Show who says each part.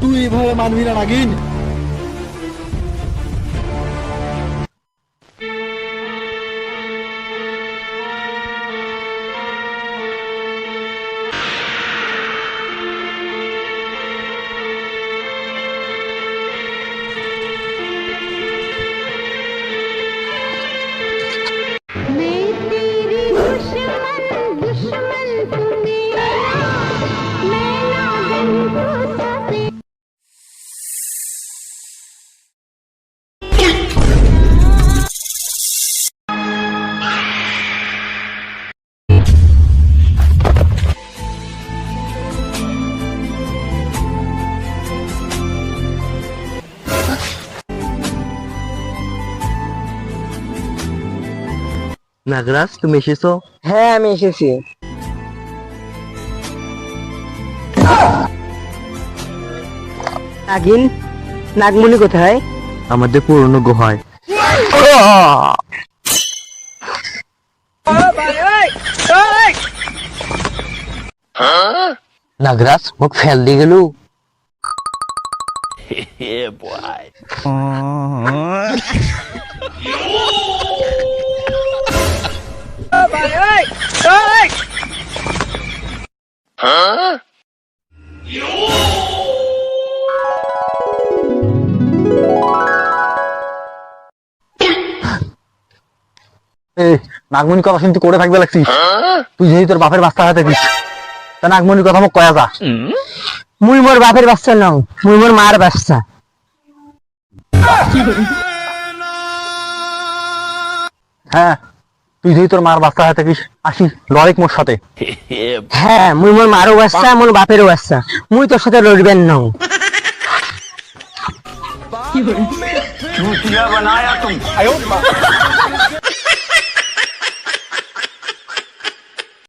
Speaker 1: তুই এভাবে মানবি না নাগিন।
Speaker 2: নাগরাজ, তুমি এসেছো?
Speaker 3: হ্যাঁ আমি এসেছি। নাগিন, নাগমণি কোথায়?
Speaker 2: আমাদের পুরনো গুহায়। নাগরাজ, মুখ ফেল দিয়ে গেল। নাগমণির কথা শুনতে করে থাকবে লাগছিস। তুই যদি তোর বাপের বাচ্চা হাতে দিস, তা নাগমণির কথা মুখ কয়া যা।
Speaker 3: মুই মোর বাপের বাচ্চা নও, মুই মোর মার বাচ্চা।
Speaker 2: হ্যাঁ, তুই যদি তোর মার বাচ্চা হাতে দিস, আসি লড়াই মোর সাথে।
Speaker 3: হ্যাঁ মুই মোর মারও বাচ্চা, মোর বাপেরও বাচ্চা। মুই তোর সাথে লড়বেন নও।
Speaker 4: क्या बनाया तुम?